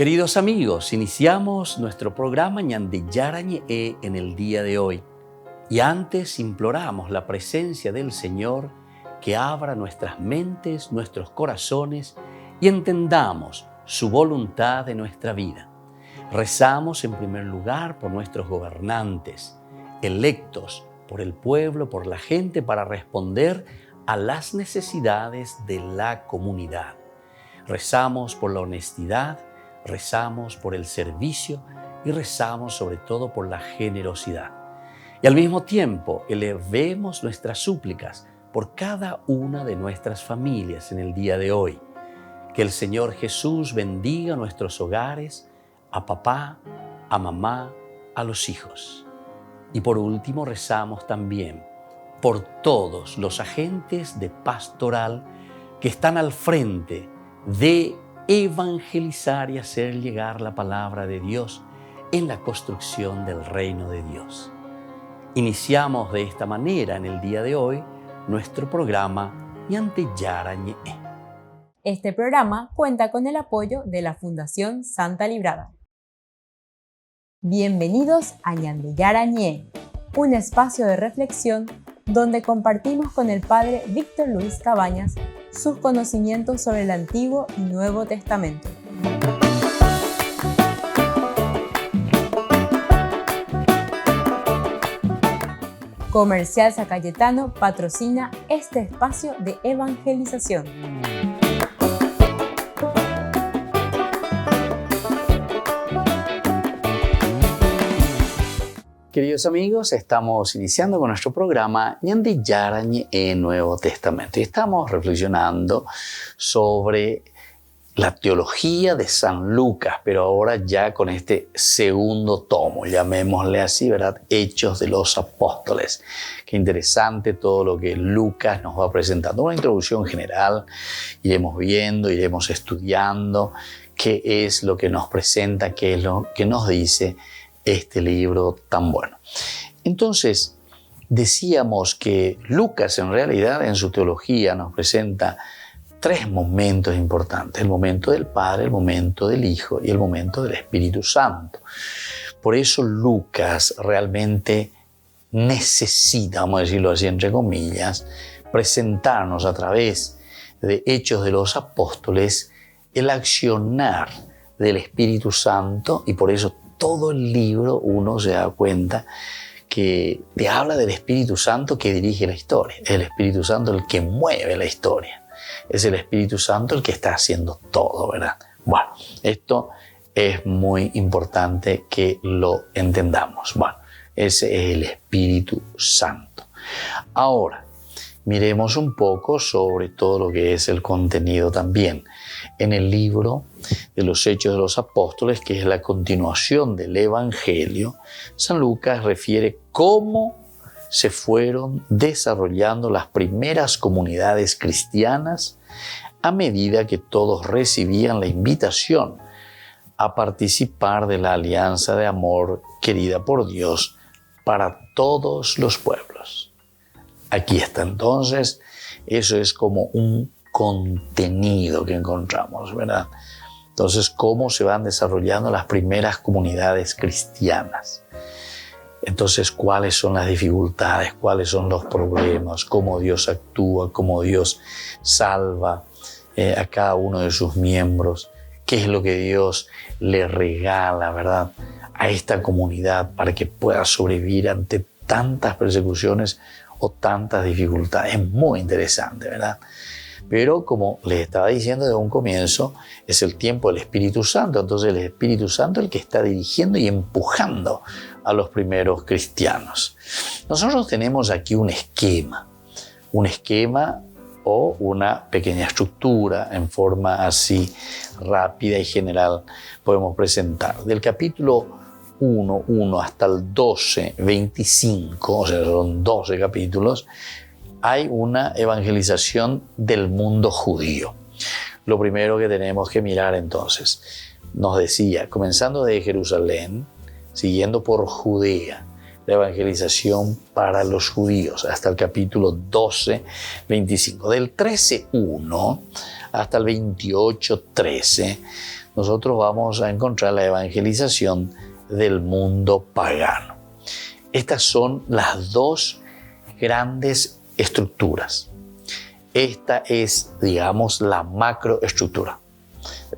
Queridos amigos, iniciamos nuestro programa Ñande Yarañe en el día de hoy. Y antes imploramos la presencia del Señor que abra nuestras mentes, nuestros corazones y entendamos su voluntad en nuestra vida. Rezamos en primer lugar por nuestros gobernantes, electos por el pueblo, por la gente, para responder a las necesidades de la comunidad. Rezamos por la honestidad, rezamos por el servicio y rezamos sobre todo por la generosidad. Y al mismo tiempo elevemos nuestras súplicas por cada una de nuestras familias en el día de hoy. Que el Señor Jesús bendiga nuestros hogares, a papá, a mamá, a los hijos. Y por último rezamos también por todos los agentes de pastoral que están al frente de evangelizar y hacer llegar la palabra de Dios en la construcción del reino de Dios. Iniciamos de esta manera en el día de hoy nuestro programa Ñande Yarañe. Este programa cuenta con el apoyo de la Fundación Santa Librada. Bienvenidos a Ñande Yarañe, un espacio de reflexión donde compartimos con el Padre Víctor Luis Cabañas sus conocimientos sobre el Antiguo y Nuevo Testamento. Comercial San Cayetano patrocina este espacio de evangelización. Queridos amigos, estamos iniciando con nuestro programa Ñande Yarañe en Nuevo Testamento y estamos reflexionando sobre la teología de San Lucas, pero ahora ya con este segundo tomo, llamémosle así, ¿verdad? Hechos de los Apóstoles. Qué interesante todo lo que Lucas nos va presentando. Una introducción general, iremos viendo, iremos estudiando qué es lo que nos presenta, qué es lo que nos dice este libro tan bueno. Entonces, decíamos que Lucas en realidad en su teología nos presenta tres momentos importantes: el momento del Padre, el momento del Hijo y el momento del Espíritu Santo. Por eso Lucas realmente necesita, vamos a decirlo así entre comillas, presentarnos a través de Hechos de los Apóstoles el accionar del Espíritu Santo, y por eso todo el libro uno se da cuenta que te habla del Espíritu Santo que dirige la historia. Es el Espíritu Santo el que mueve la historia. Es el Espíritu Santo el que está haciendo todo, ¿verdad? Bueno, esto es muy importante que lo entendamos. Bueno, ese es el Espíritu Santo. Ahora, miremos un poco sobre todo lo que es el contenido también. En el libro de los Hechos de los Apóstoles, que es la continuación del Evangelio, San Lucas refiere cómo se fueron desarrollando las primeras comunidades cristianas a medida que todos recibían la invitación a participar de la alianza de amor querida por Dios para todos los pueblos. Aquí está entonces, eso es como un contenido que encontramos, ¿verdad? Entonces, cómo se van desarrollando las primeras comunidades cristianas. Entonces, cuáles son las dificultades, cuáles son los problemas, cómo Dios actúa, cómo Dios salva a cada uno de sus miembros, qué es lo que Dios le regala, ¿verdad?, a esta comunidad para que pueda sobrevivir ante tantas persecuciones o tantas dificultades. Es muy interesante, ¿verdad? Pero como les estaba diciendo desde un comienzo, es el tiempo del Espíritu Santo. Entonces el Espíritu Santo es el que está dirigiendo y empujando a los primeros cristianos. Nosotros tenemos aquí un esquema o una pequeña estructura en forma así rápida y general podemos presentar. Del capítulo 1 hasta el 12, 25, o sea, son 12 capítulos, hay una evangelización del mundo judío. Lo primero que tenemos que mirar entonces, nos decía, comenzando de Jerusalén, siguiendo por Judea, la evangelización para los judíos, hasta el capítulo 12, 25. Del 13.1 hasta el 28.13, nosotros vamos a encontrar la evangelización del mundo pagano. Estas son las dos grandes estructuras. Esta es, digamos, la macroestructura.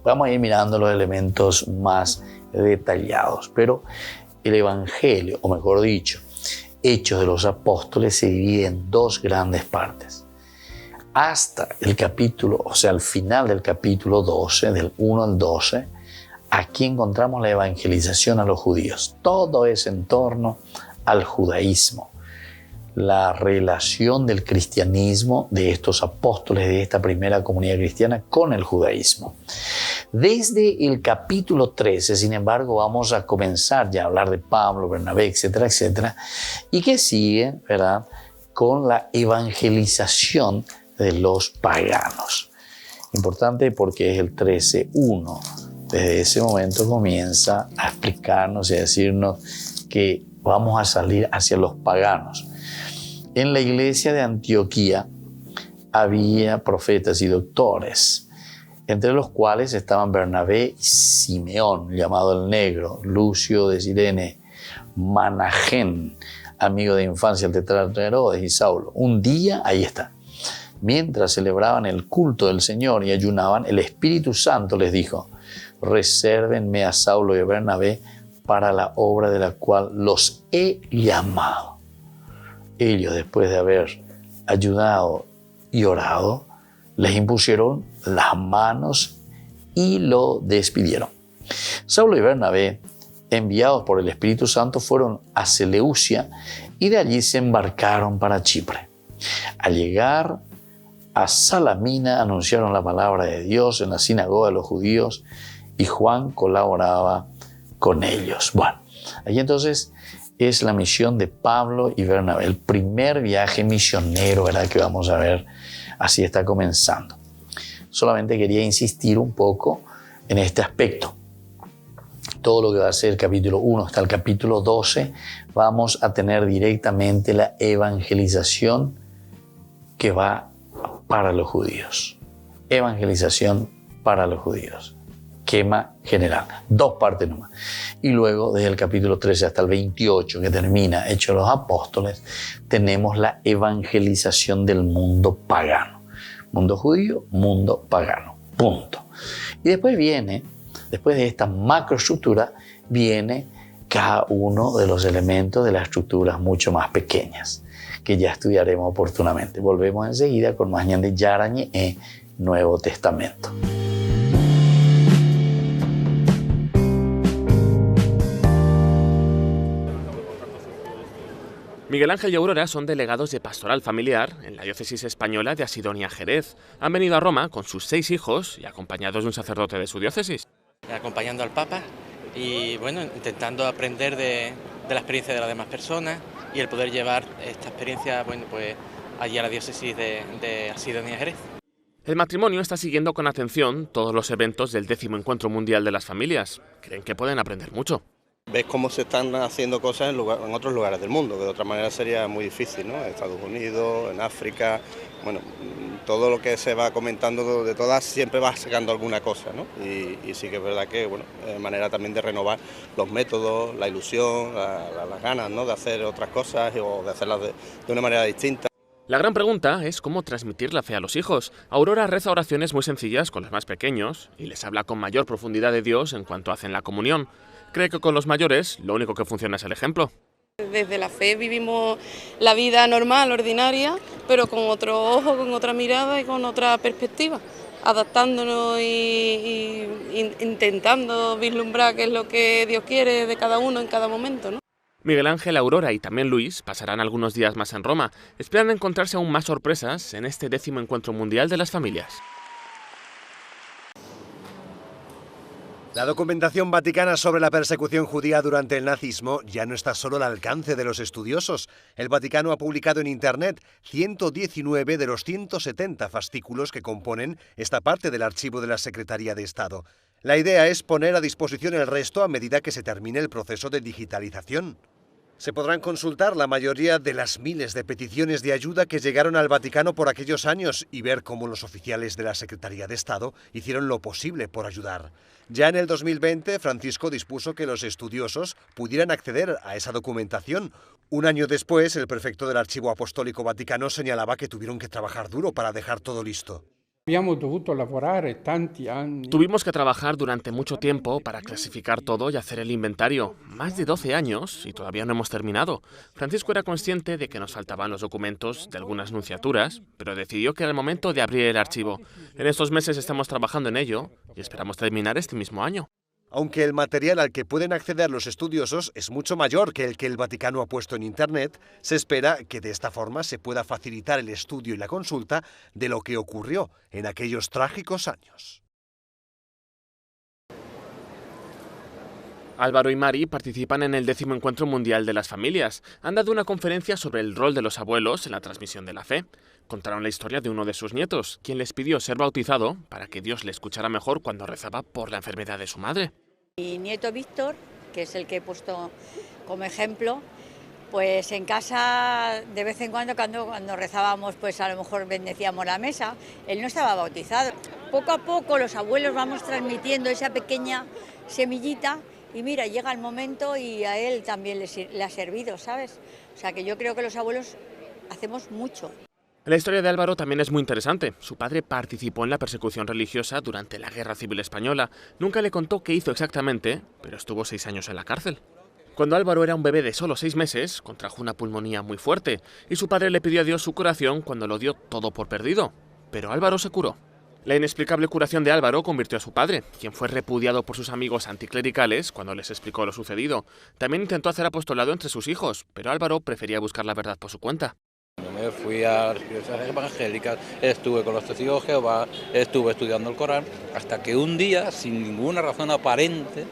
Vamos a ir mirando los elementos más detallados, pero el Evangelio, o mejor dicho, Hechos de los Apóstoles, se divide en dos grandes partes. Hasta el capítulo, o sea, al final del capítulo 12, del 1 al 12, aquí encontramos la evangelización a los judíos. Todo es en torno al judaísmo. La relación del cristianismo, de estos apóstoles, de esta primera comunidad cristiana con el judaísmo. Desde el capítulo 13, sin embargo, vamos a comenzar ya a hablar de Pablo, Bernabé, etcétera, etcétera, y que sigue, ¿verdad?, con la evangelización de los paganos. Importante porque es el 13:1. Desde ese momento comienza a explicarnos y a decirnos que vamos a salir hacia los paganos. En la iglesia de Antioquía había profetas y doctores, entre los cuales estaban Bernabé y Simeón, llamado el Negro, Lucio de Cirene, Managén, amigo de infancia del tetrarca Herodes, y Saulo. Un día, ahí está, mientras celebraban el culto del Señor y ayunaban, el Espíritu Santo les dijo: resérvenme a Saulo y a Bernabé para la obra de la cual los he llamado. Ellos, después de haber ayunado y orado, les impusieron las manos y lo despidieron. Saulo y Bernabé, enviados por el Espíritu Santo, fueron a Seleucia y de allí se embarcaron para Chipre. Al llegar a Salamina, anunciaron la palabra de Dios en la sinagoga de los judíos y Juan colaboraba con ellos. Bueno, allí entonces es la misión de Pablo y Bernabé, el primer viaje misionero, ¿verdad?, que vamos a ver. Así está comenzando. Solamente quería insistir un poco en este aspecto. Todo lo que va a ser el capítulo 1 hasta el capítulo 12, vamos a tener directamente la evangelización que va para los judíos. Evangelización para los judíos. Esquema general. Dos partes nomás. Y luego, desde el capítulo 13 hasta el 28, que termina Hechos de los Apóstoles, tenemos la evangelización del mundo pagano. Mundo judío, mundo pagano. Punto. Y después después de esta macroestructura, viene cada uno de los elementos de las estructuras mucho más pequeñas, que ya estudiaremos oportunamente. Volvemos enseguida con más Ñande Yarañe e Nuevo Testamento. Miguel Ángel y Aurora son delegados de Pastoral Familiar en la diócesis española de Asidonia-Jerez. Han venido a Roma con sus 6 hijos y acompañados de un sacerdote de su diócesis. Acompañando al Papa y bueno, intentando aprender de la experiencia de las demás personas y el poder llevar esta experiencia, bueno, pues allí a la diócesis de Asidonia-Jerez. El matrimonio está siguiendo con atención todos los eventos del 10º Encuentro Mundial de las Familias. Creen que pueden aprender mucho. Ves cómo se están haciendo cosas en otros lugares del mundo, que de otra manera sería muy difícil, ¿no? En Estados Unidos, en África, bueno, todo lo que se va comentando de todas siempre va sacando alguna cosa, ¿no? Y sí que es verdad que, bueno, es manera también de renovar los métodos, la ilusión, las ganas, ¿no?, de hacer otras cosas o de hacerlas de una manera distinta. La gran pregunta es cómo transmitir la fe a los hijos. Aurora reza oraciones muy sencillas con los más pequeños y les habla con mayor profundidad de Dios en cuanto hacen la comunión. Cree que con los mayores lo único que funciona es el ejemplo. Desde la fe vivimos la vida normal, ordinaria, pero con otro ojo, con otra mirada y con otra perspectiva, adaptándonos y intentando vislumbrar qué es lo que Dios quiere de cada uno en cada momento, ¿no? Miguel Ángel, Aurora y también Luis pasarán algunos días más en Roma. Esperan encontrarse aún más sorpresas en este 10º Encuentro Mundial de las Familias. La documentación vaticana sobre la persecución judía durante el nazismo ya no está solo al alcance de los estudiosos. El Vaticano ha publicado en Internet 119 de los 170 fascículos que componen esta parte del archivo de la Secretaría de Estado. La idea es poner a disposición el resto a medida que se termine el proceso de digitalización. Se podrán consultar la mayoría de las miles de peticiones de ayuda que llegaron al Vaticano por aquellos años y ver cómo los oficiales de la Secretaría de Estado hicieron lo posible por ayudar. Ya en el 2020, Francisco dispuso que los estudiosos pudieran acceder a esa documentación. Un año después, el prefecto del Archivo Apostólico Vaticano señalaba que tuvieron que trabajar duro para dejar todo listo. Tuvimos que trabajar durante mucho tiempo para clasificar todo y hacer el inventario. Más de 12 años y todavía no hemos terminado. Francisco era consciente de que nos faltaban los documentos de algunas nunciaturas, pero decidió que era el momento de abrir el archivo. En estos meses estamos trabajando en ello y esperamos terminar este mismo año. Aunque el material al que pueden acceder los estudiosos es mucho mayor que el Vaticano ha puesto en Internet, se espera que de esta forma se pueda facilitar el estudio y la consulta de lo que ocurrió en aquellos trágicos años. Álvaro y Mari participan en el 10º Encuentro Mundial de las Familias. Han dado una conferencia sobre el rol de los abuelos en la transmisión de la fe. Contaron la historia de uno de sus nietos, quien les pidió ser bautizado para que Dios le escuchara mejor cuando rezaba por la enfermedad de su madre. Mi nieto Víctor, que es el que he puesto como ejemplo, pues en casa de vez en cuando rezábamos, pues a lo mejor bendecíamos la mesa, él no estaba bautizado. Poco a poco los abuelos vamos transmitiendo esa pequeña semillita y mira, llega el momento y a él también le ha servido, ¿sabes? O sea que yo creo que los abuelos hacemos mucho. La historia de Álvaro también es muy interesante. Su padre participó en la persecución religiosa durante la Guerra Civil Española. Nunca le contó qué hizo exactamente, pero estuvo 6 años en la cárcel. Cuando Álvaro era un bebé de solo 6 meses, contrajo una pulmonía muy fuerte y su padre le pidió a Dios su curación cuando lo dio todo por perdido. Pero Álvaro se curó. La inexplicable curación de Álvaro convirtió a su padre, quien fue repudiado por sus amigos anticlericales cuando les explicó lo sucedido. También intentó hacer apostolado entre sus hijos, pero Álvaro prefería buscar la verdad por su cuenta. Me fui a las iglesias evangélicas, estuve con los testigos de Jehová, estuve estudiando el Corán, hasta que un día, sin ninguna razón aparente,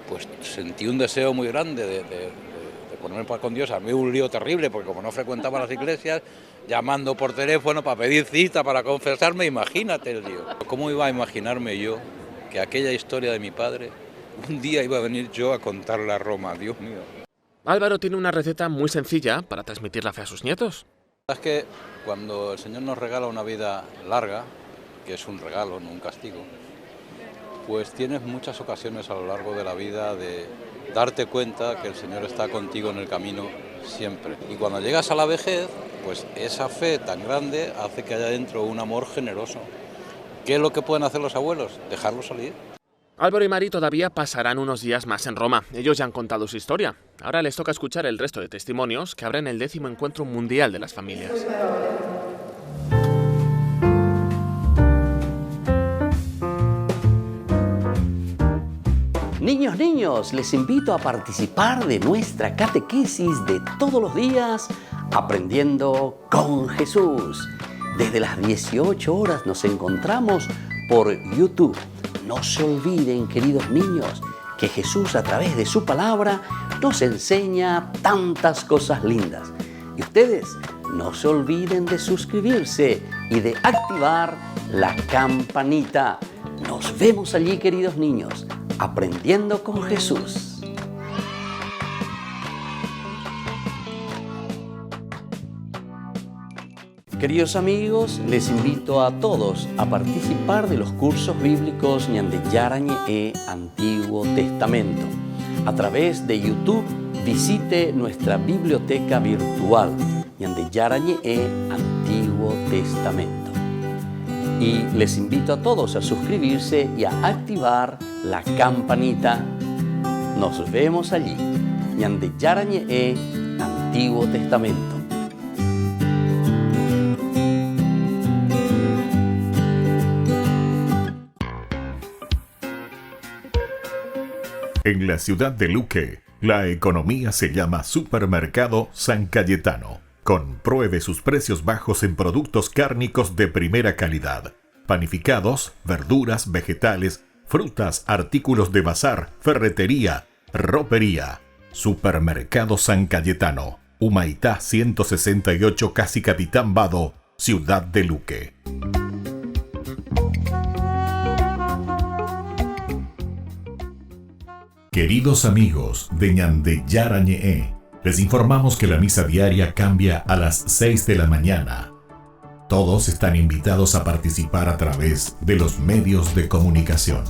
pues sentí un deseo muy grande de ponerme en paz con Dios. A mí un lío terrible, porque como no frecuentaba las iglesias, llamando por teléfono para pedir cita, para confesarme, imagínate el lío. ¿Cómo iba a imaginarme yo que aquella historia de mi padre, un día iba a venir yo a contarla a Roma? Dios mío. Álvaro tiene una receta muy sencilla para transmitir la fe a sus nietos. Es que cuando el Señor nos regala una vida larga, que es un regalo, no un castigo, pues tienes muchas ocasiones a lo largo de la vida de darte cuenta que el Señor está contigo en el camino siempre. Y cuando llegas a la vejez, pues esa fe tan grande hace que haya dentro un amor generoso. ¿Qué es lo que pueden hacer los abuelos? Dejarlos salir. Álvaro y Mari todavía pasarán unos días más en Roma. Ellos ya han contado su historia. Ahora les toca escuchar el resto de testimonios que abren el 10º Encuentro Mundial de las Familias. Niños, les invito a participar de nuestra catequesis de todos los días, Aprendiendo con Jesús. Desde las 18 horas nos encontramos por YouTube. No se olviden, queridos niños, que Jesús a través de su palabra nos enseña tantas cosas lindas. Y ustedes no se olviden de suscribirse y de activar la campanita. Nos vemos allí, queridos niños, aprendiendo con Jesús. Queridos amigos, les invito a todos a participar de los cursos bíblicos Ñande Yarañe e Antiguo Testamento. A través de YouTube, visite nuestra biblioteca virtual Ñande Yarañe e Antiguo Testamento. Y les invito a todos a suscribirse y a activar la campanita. Nos vemos allí. Ñande Yarañe e Antiguo Testamento. En la ciudad de Luque, la economía se llama Supermercado San Cayetano. Compruebe sus precios bajos en productos cárnicos de primera calidad. Panificados, verduras, vegetales, frutas, artículos de bazar, ferretería, ropería. Supermercado San Cayetano, Humaitá 168, Casi Capitán Vado, ciudad de Luque. Queridos amigos de Ñande Yarañe, Les informamos que la misa diaria cambia a las 6 de la mañana. Todos están invitados a participar a través de los medios de comunicación.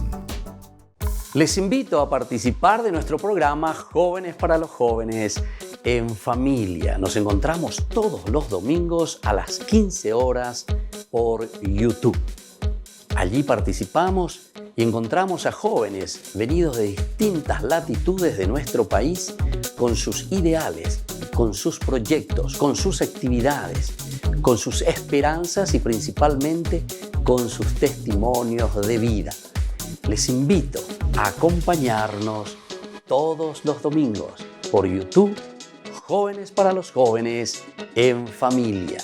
Les invito a participar de nuestro programa Jóvenes para los Jóvenes en Familia. Nos encontramos todos los domingos a las 15 horas por YouTube. Allí participamos y encontramos a jóvenes venidos de distintas latitudes de nuestro país con sus ideales, con sus proyectos, con sus actividades, con sus esperanzas y principalmente con sus testimonios de vida. Les invito a acompañarnos todos los domingos por YouTube, Jóvenes para los Jóvenes en Familia.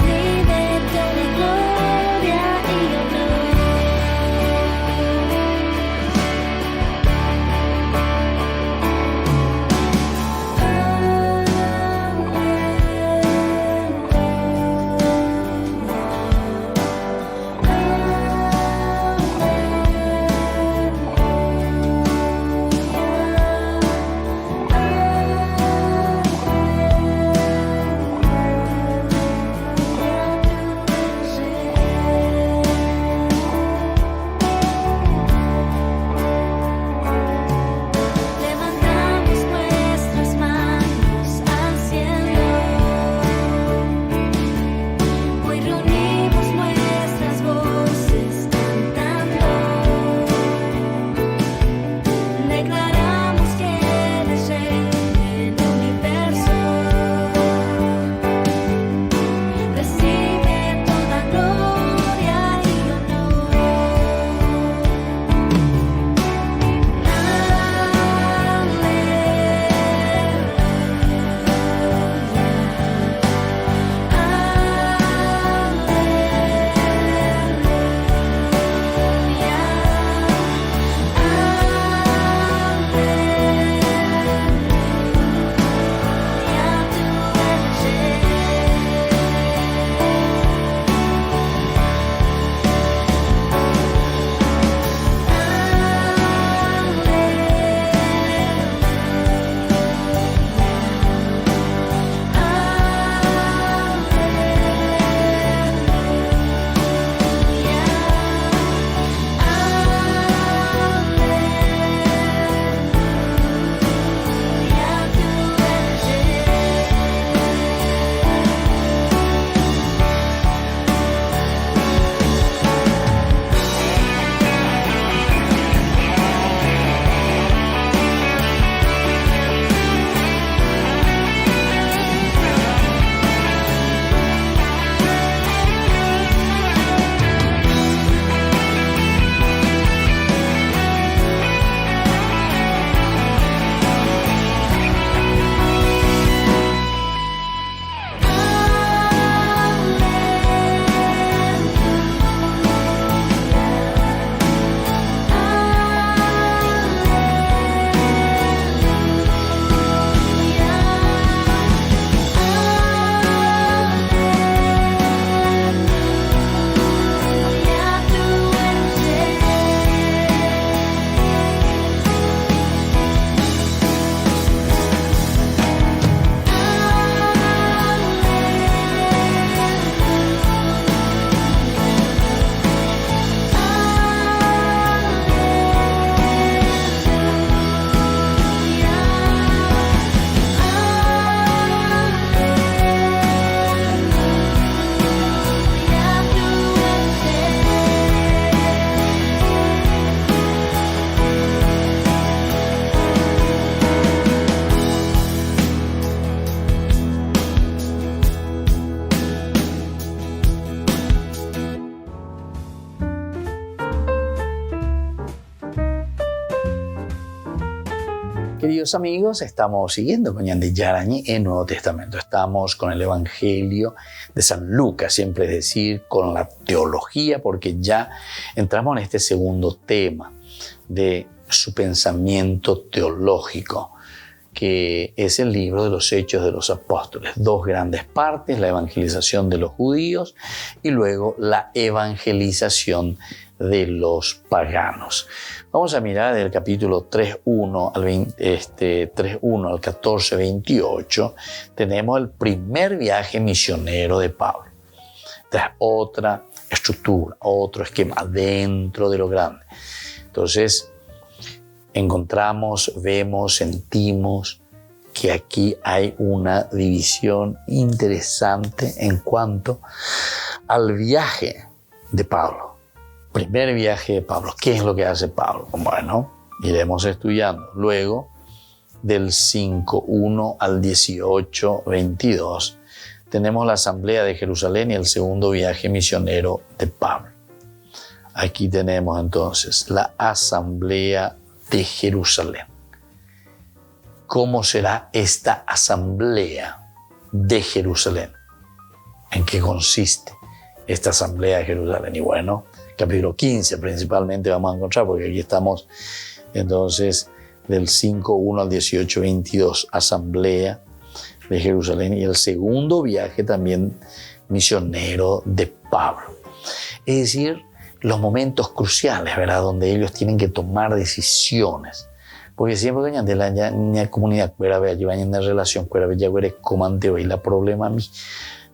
See Queridos amigos, estamos siguiendo con Ñande Yarañe en Nuevo Testamento. Estamos con el Evangelio de San Lucas, siempre es decir, con la teología, porque ya entramos en este segundo tema de su pensamiento teológico, que es el libro de los Hechos de los Apóstoles. Dos grandes partes, la evangelización de los judíos y luego la evangelización de los paganos. Vamos a mirar del capítulo 3.1 al 14.28. Tenemos el primer viaje misionero de Pablo. Esta es otra estructura, otro esquema dentro de lo grande. Entonces, encontramos, vemos, sentimos que aquí hay una división interesante en cuanto al viaje de Pablo. Primer viaje de Pablo. ¿Qué es lo que hace Pablo? Bueno, iremos estudiando. Luego, del 5.1 al 18.22, tenemos la asamblea de Jerusalén y el segundo viaje misionero de Pablo. Aquí tenemos entonces la asamblea de Jerusalén. ¿Cómo será esta asamblea de Jerusalén? ¿En qué consiste esta asamblea de Jerusalén? Y bueno, capítulo 15 principalmente vamos a encontrar, porque aquí estamos entonces del 5.1 al 18.22, asamblea de Jerusalén y el segundo viaje también misionero de Pablo. Es decir, los momentos cruciales, ¿verdad? Donde ellos tienen que tomar decisiones. Porque siempre que la comunidad fuera llevar en relación fuera ya comante hoy la problema a mí,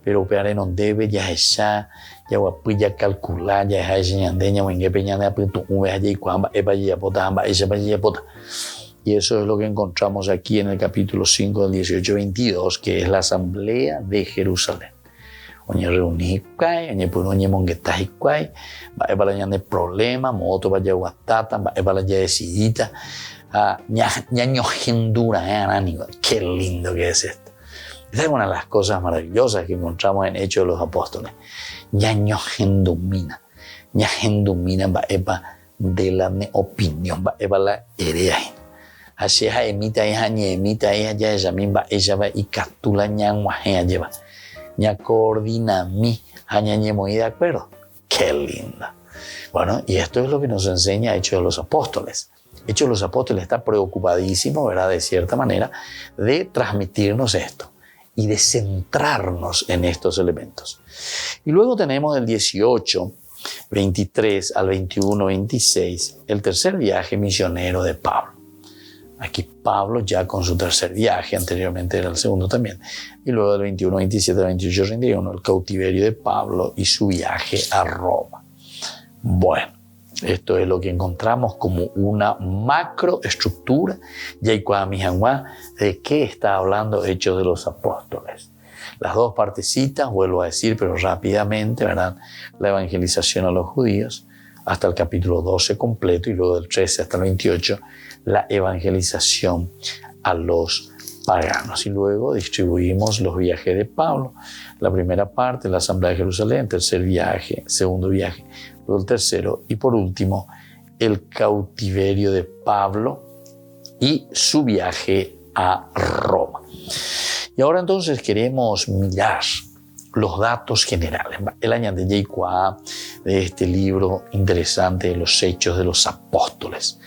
pero peare no debe ya esa ya ya calcular ya esa ñandeña o en qué peñana apunto un vez allí cuamba eba ya pota amba esa ya pota. Y eso es lo que encontramos aquí en el capítulo 5 del 18-22, que es la asamblea de Jerusalén. Oñe reunir kwai, oñe puno oñe monguetas y kwai, va eba la ñande problema, moto va ya guatata, va eba la ya decidita, ñaño gendura, anánigo. Qué lindo que es esto. Esta es una de las cosas maravillosas que encontramos en Hechos de los Apóstoles. Ñaño gendumina, ña gendumina va eba de la opinión, va eba la herea. Así es, emita ella, ni emita ella, ella misma, ella va y captura ñan guajea lleva. Ña coordina mi, aña muy de acuerdo. Qué linda. Bueno, y esto es lo que nos enseña Hechos de los Apóstoles. Hechos de los Apóstoles está preocupadísimo, ¿verdad? De cierta manera, de transmitirnos esto y de centrarnos en estos elementos. Y luego tenemos del 18:23 al 21:26, el tercer viaje misionero de Pablo. Aquí Pablo ya con su tercer viaje, anteriormente era el segundo también, y luego del 21-27 al 28-31, el cautiverio de Pablo y su viaje a Roma. Bueno, esto es lo que encontramos como una macroestructura de qué está hablando Hechos de los Apóstoles. Las dos partecitas, vuelvo a decir, pero rápidamente, ¿verdad? La evangelización a los judíos, hasta el capítulo 12 completo, y luego del 13 hasta el 28, la evangelización a los paganos. Y luego distribuimos los viajes de Pablo. La primera parte, la asamblea de Jerusalén, tercer viaje, segundo viaje, luego el tercero, y por último, el cautiverio de Pablo y su viaje a Roma. Y ahora entonces queremos mirar los datos generales. El año de este libro interesante de los Hechos de los Apóstoles.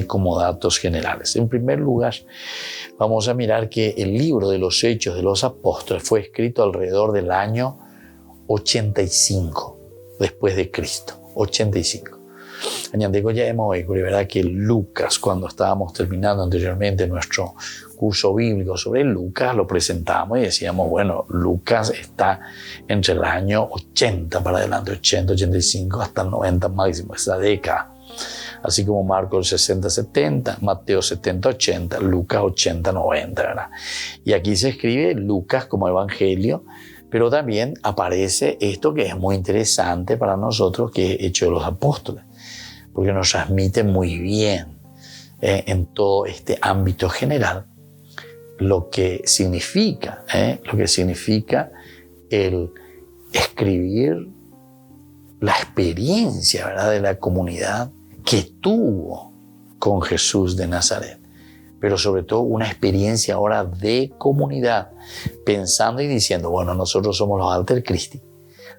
Como datos generales. En primer lugar, vamos a mirar que el libro de los Hechos de los Apóstoles fue escrito alrededor del año 85 después de Cristo. 85. Añandeco ya hemos visto, ¿verdad?, que Lucas, cuando estábamos terminando anteriormente nuestro curso bíblico sobre Lucas, lo presentamos y decíamos, bueno, Lucas está entre el año 80 para adelante, 80, 85 hasta el 90 máximo, esa década. Así como Marcos 60-70, Mateo 70-80, Lucas 80-90, ¿verdad? Y aquí se escribe Lucas como evangelio, pero también aparece esto que es muy interesante para nosotros, que es Hechos de los Apóstoles, porque nos transmite muy bien en todo este ámbito general lo que significa el escribir la experiencia, ¿verdad?, de la comunidad que tuvo con Jesús de Nazaret, pero sobre todo una experiencia ahora de comunidad, pensando y diciendo, bueno, nosotros somos los Alter Christi,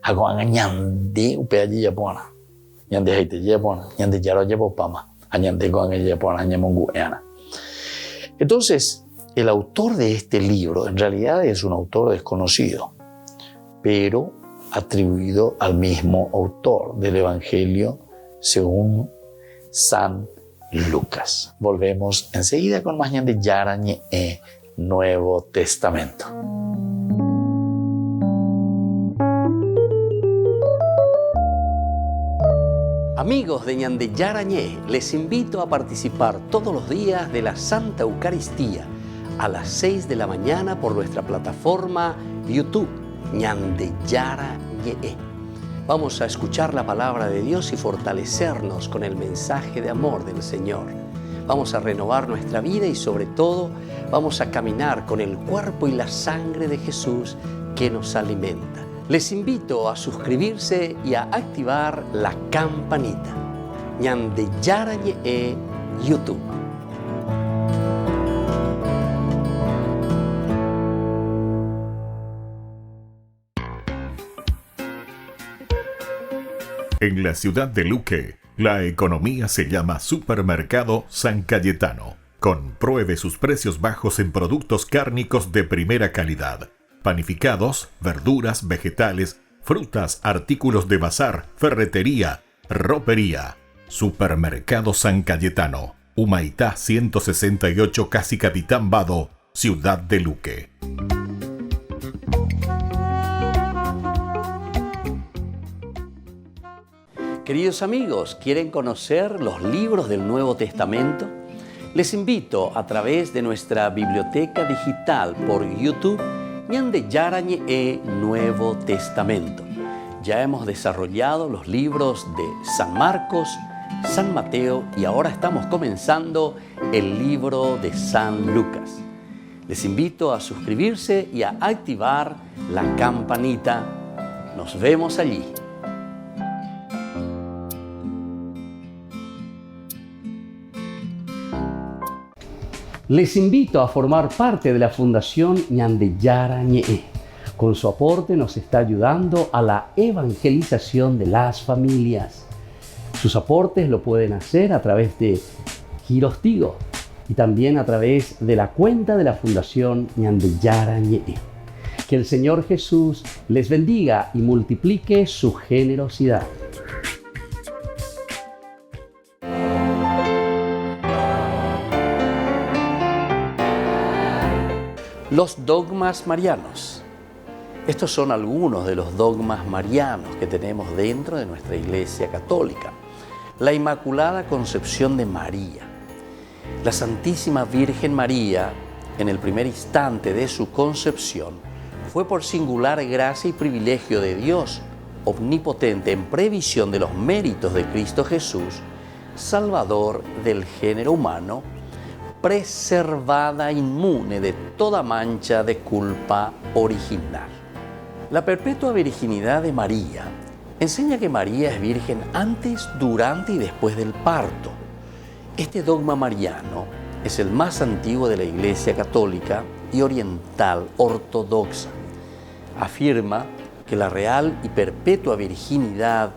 hago ñande upeaji yapona, ñande haite yapona, ñande yaro yapopama, ñande con ella yapona, ñamongu eana. Entonces, el autor de este libro en realidad es un autor desconocido, pero atribuido al mismo autor del Evangelio según San Lucas. Volvemos enseguida con más de Yarañe Nuevo Testamento. Amigos de Ñande Yarañé, les invito a participar todos los días de la Santa Eucaristía a las 6 de la mañana por nuestra plataforma YouTube, Ñande Yarañé. Vamos a escuchar la palabra de Dios y fortalecernos con el mensaje de amor del Señor. Vamos a renovar nuestra vida y sobre todo vamos a caminar con el cuerpo y la sangre de Jesús que nos alimenta. Les invito a suscribirse y a activar la campanita. Ñande Yarañé YouTube. En la ciudad de Luque, la economía se llama Supermercado San Cayetano. Compruebe sus precios bajos en productos cárnicos de primera calidad. Panificados, verduras, vegetales, frutas, artículos de bazar, ferretería, ropería. Supermercado San Cayetano, Humaitá 168, Casi Capitán Vado, ciudad de Luque. Queridos amigos, ¿quieren conocer los libros del Nuevo Testamento? Les invito a través de nuestra biblioteca digital por YouTube, Ñande Yarañé Nuevo Testamento. Ya hemos desarrollado los libros de San Marcos, San Mateo y ahora estamos comenzando el libro de San Lucas. Les invito a suscribirse y a activar la campanita. Nos vemos allí. Les invito a formar parte de la Fundación Ñande Yarañé. Con su aporte nos está ayudando a la evangelización de las familias. Sus aportes lo pueden hacer a través de Giros Tigo y también a través de la cuenta de la Fundación Ñande Yarañé. Que el Señor Jesús les bendiga y multiplique su generosidad. Los dogmas marianos. Estos son algunos de los dogmas marianos que tenemos dentro de nuestra Iglesia Católica. La Inmaculada Concepción de María. La Santísima Virgen María, en el primer instante de su concepción, fue por singular gracia y privilegio de Dios omnipotente en previsión de los méritos de Cristo Jesús, Salvador del género humano, preservada inmune de toda mancha de culpa original. La perpetua virginidad de María enseña que María es virgen antes, durante y después del parto. Este dogma mariano es el más antiguo de la Iglesia Católica y oriental ortodoxa. Afirma que la real y perpetua virginidad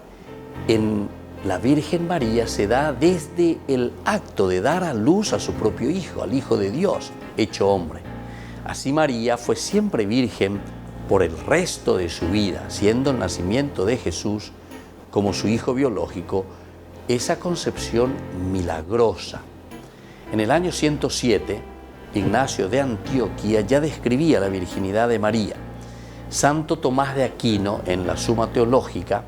en la Virgen María se da desde el acto de dar a luz a su propio Hijo, al Hijo de Dios, hecho hombre. Así María fue siempre virgen por el resto de su vida, siendo el nacimiento de Jesús como su Hijo biológico, esa concepción milagrosa. En el año 107, Ignacio de Antioquía ya describía la virginidad de María. Santo Tomás de Aquino, en la Suma Teológica,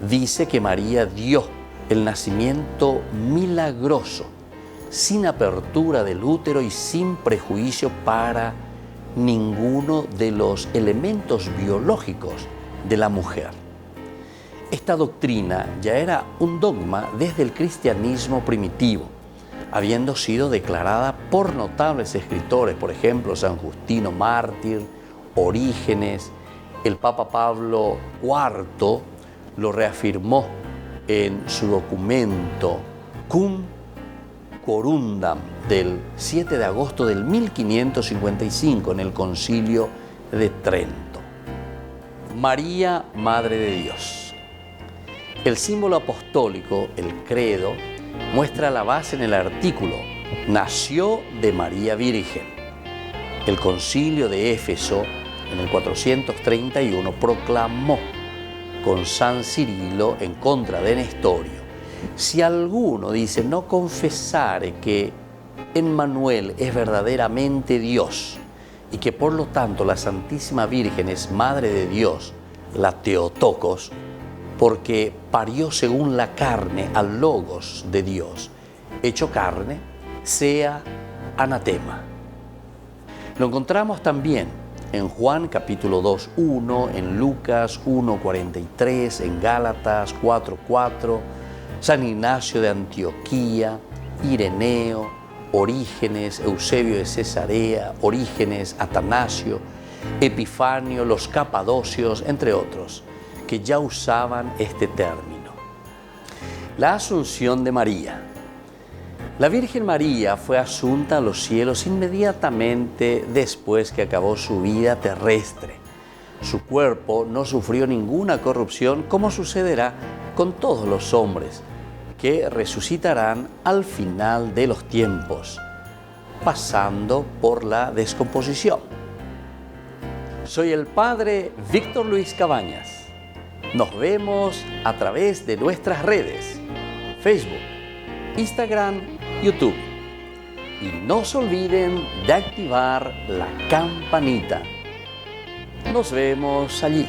dice que María dio el nacimiento milagroso, sin apertura del útero y sin prejuicio para ninguno de los elementos biológicos de la mujer. Esta doctrina ya era un dogma desde el cristianismo primitivo, habiendo sido declarada por notables escritores, por ejemplo, San Justino Mártir, Orígenes, el Papa Pablo IV lo reafirmó en su documento Cum Quorundam del 7 de agosto del 1555 en el Concilio de Trento. María, Madre de Dios. El símbolo apostólico, el credo, muestra la base en el artículo nació de María Virgen. El Concilio de Éfeso en el 431 proclamó con San Cirilo en contra de Nestorio: si alguno dice no confesare que Emmanuel es verdaderamente Dios y que por lo tanto la Santísima Virgen es Madre de Dios, la Theotokos, porque parió según la carne al Logos de Dios, hecho carne, sea anatema. Lo encontramos también en Juan capítulo 2:1, en Lucas 1:43, en Gálatas 4:4, San Ignacio de Antioquía, Ireneo, Orígenes, Eusebio de Cesarea, Orígenes, Atanasio, Epifanio, los Capadocios, entre otros, que ya usaban este término. La Asunción de María. La Virgen María fue asunta a los cielos inmediatamente después que acabó su vida terrestre. Su cuerpo no sufrió ninguna corrupción, como sucederá con todos los hombres, que resucitarán al final de los tiempos, pasando por la descomposición. Soy el Padre Víctor Luis Cabañas. Nos vemos a través de nuestras redes, Facebook, Instagram, YouTube. Y no se olviden de activar la campanita. Nos vemos allí.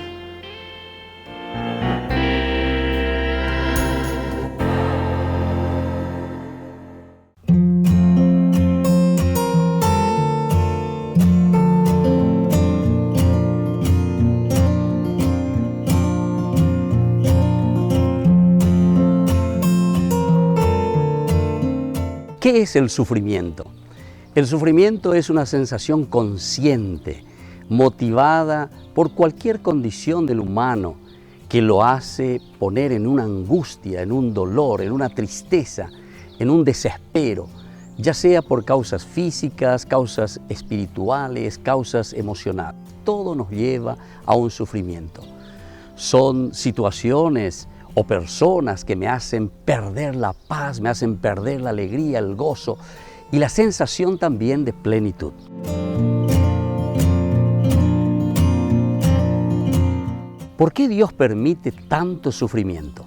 ¿Qué es el sufrimiento? El sufrimiento es una sensación consciente, motivada por cualquier condición del humano que lo hace poner en una angustia, en un dolor, en una tristeza, en un desespero, ya sea por causas físicas, causas espirituales, causas emocionales. Todo nos lleva a un sufrimiento. Son situaciones o personas que me hacen perder la paz, me hacen perder la alegría, el gozo y la sensación también de plenitud. ¿Por qué Dios permite tanto sufrimiento?